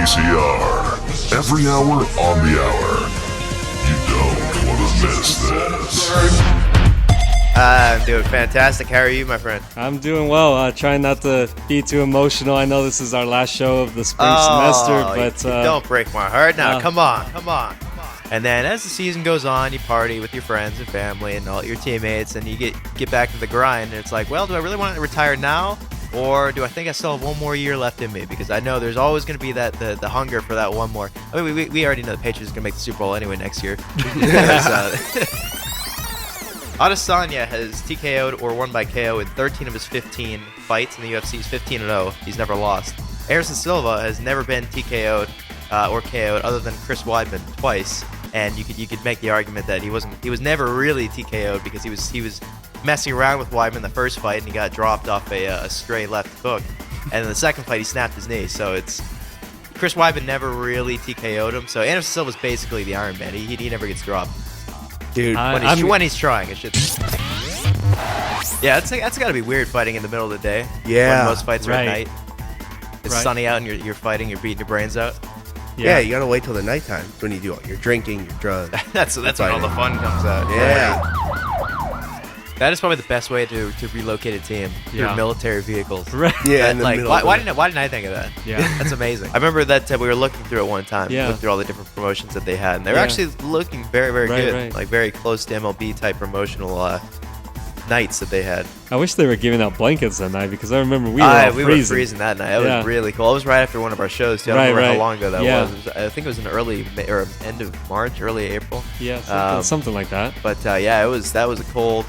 KCR. Every hour on the hour. You don't want to miss this. I'm doing fantastic. How are you, my friend? I'm doing well. Trying not to be too emotional. I know this is our last show of the spring semester, but don't break my heart now. Come on. And then as the season goes on, you party with your friends and family and all your teammates, and you get back to the grind. And it's like, well, do I really want to retire now? Or do I think I still have one more year left in me? Because I know there's always going to be the hunger for that one more. I mean, we already know the Patriots are going to make the Super Bowl anyway next year. Adesanya has TKO'd or won by KO in 13 of his 15 fights in the UFC. He's 15-0. He's never lost. Anderson Silva has never been TKO'd or KO'd other than Chris Weidman twice. And you could make the argument that he was never really TKO'd because he was messing around with Weidman the first fight and he got dropped off a stray left hook. And in the second fight he snapped his knee. So it's Chris Weidman never really TKO'd him. So Anderson Silva's basically the Iron Man. He never gets dropped. dude, when he's trying, it should. Yeah, that's got to be weird fighting in the middle of the day. Yeah, when most fights are at right. night. It's sunny out and you're fighting. You're beating your brains out. Yeah, you gotta wait till the nighttime when you do all your drinking, your drugs. that's when all the fun comes out. Yeah. That is probably the best way to relocate a team through military vehicles. Right. Yeah. Why didn't I think of that? Yeah. That's amazing. I remember that we were looking through at one time. Yeah. Looked through all the different promotions that they had, and they were actually looking very, very good. Right. Like very close to MLB type promotional nights that they had. I wish they were giving out blankets that night because I remember we were freezing that night. It was really cool. It was right after one of our shows too. I don't remember how long ago that was. I think it was in early May, or end of March, early April. Yeah, something like that. But that was a cold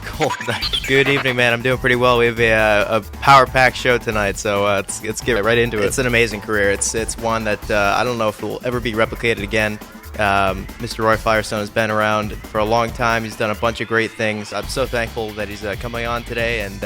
night. Good evening, man. I'm doing pretty well. We have a power-packed show tonight, so let's get right into it. It's an amazing career. It's one that I don't know if it will ever be replicated again. Mr. Roy Firestone has been around for a long time. He's done a bunch of great things. I'm so thankful that he's coming on today, and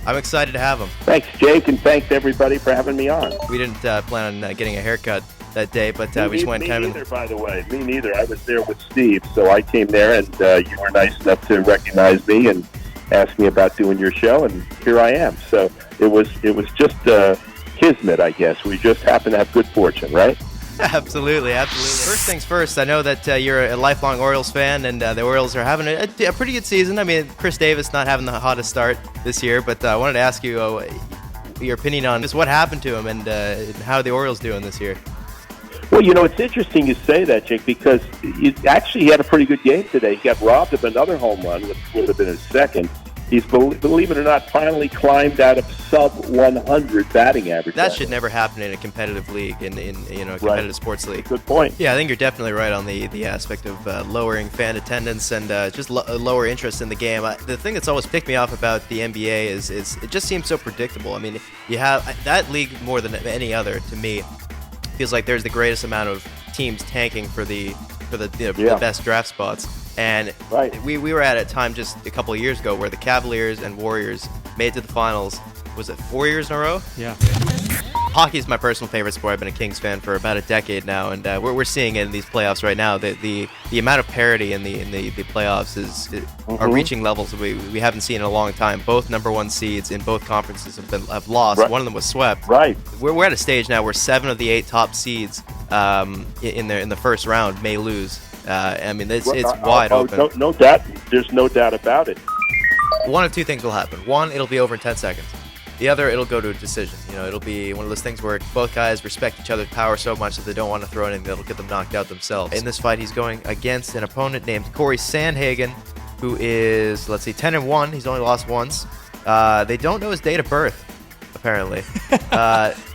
I'm excited to have him. Thanks, Jake, and thanks everybody for having me on. We didn't plan on getting a haircut that day, but we just went kind of. Me neither, by the way. Me neither. I was there with Steve, so I came there, and you were nice enough to recognize me and ask me about doing your show, and here I am. So it was just kismet, I guess. We just happened to have good fortune, right? Absolutely. First things first, I know that you're a lifelong Orioles fan, and the Orioles are having a pretty good season. I mean, Chris Davis not having the hottest start this year, but I wanted to ask you your opinion on just what happened to him and how the Orioles doing this year. Well, it's interesting you say that, Jake, because he had a pretty good game today. He got robbed of another home run, which would have been his second. He's, believe it or not, finally climbed out of sub-100 batting average. That should never happen in a competitive league, in a competitive sports league. Good point. Yeah, I think you're definitely right on the aspect of lowering fan attendance and just lower interest in the game. The thing that's always picked me off about the NBA is it just seems so predictable. I mean, you have that league more than any other, to me, feels like there's the greatest amount of teams tanking for the best draft spots. And we were at a time just a couple of years ago where the Cavaliers and Warriors made it to the finals. Was it 4 years in a row? Yeah. Hockey is my personal favorite sport. I've been a Kings fan for about a decade now, and we're seeing it in these playoffs right now. The amount of parity in the playoffs are reaching levels we haven't seen in a long time. Both number one seeds in both conferences have lost. Right. One of them was swept. Right. We're at a stage now where 7 of the 8 top seeds in the first round may lose. I mean, it's wide open. No doubt. There's no doubt about it. One of two things will happen. One, it'll be over in 10 seconds. The other, it'll go to a decision. It'll be one of those things where both guys respect each other's power so much that they don't want to throw anything that'll get them knocked out themselves. In this fight, he's going against an opponent named Corey Sandhagen, who is, 10-1. He's only lost once. They don't know his date of birth, apparently.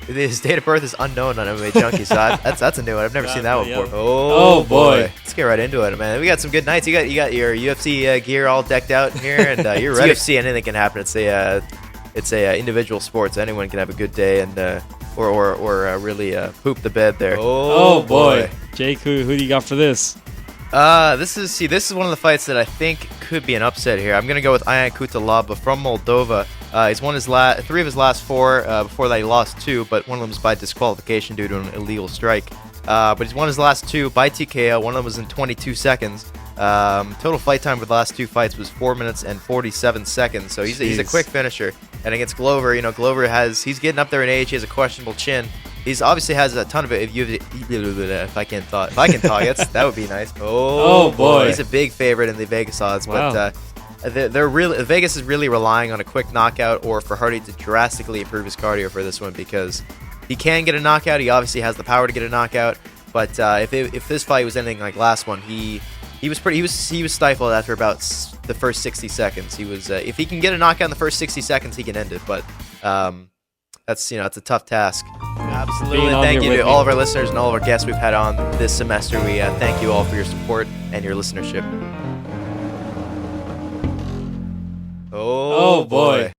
His date of birth is unknown on MMA Junkie, so that's a new one. I've never seen that one before. Oh boy. Let's get right into it, man. We got some good nights. You got your UFC gear all decked out in here, and you're ready. UFC, anything can happen. It's a individual sports. Anyone can have a good day and or really poop the bed there. Oh boy. Jake, who do you got for this? This is one of the fights that I think could be an upset here. I'm gonna go with Ayan Kutalaba from Moldova. He's won his 3 of his last 4. Before that, he lost 2, but one of them was by disqualification due to an illegal strike. But he's won his last 2 by TKO. One of them was in 22 seconds. Total fight time for the last 2 fights was 4 minutes and 47 seconds. So he's a quick finisher. And against Glover, Glover he's getting up there in age. He has a questionable chin. He's obviously has a ton of it. If I can talk, that would be nice. Oh, boy. He's a big favorite in the Vegas odds, Wow. but they're really Vegas is really relying on a quick knockout or for Hardy to drastically improve his cardio for this one because he can get a knockout. He obviously has the power to get a knockout, but if this fight was anything like last one, he was stifled after about the first 60 seconds. He was if he can get a knockout in the first 60 seconds, he can end it, but that's it's a tough task. Absolutely. Being on Thank here you to with all me. of our listeners and all of our guests we've had on this semester. We thank you all for your support and your listenership. Oh, boy.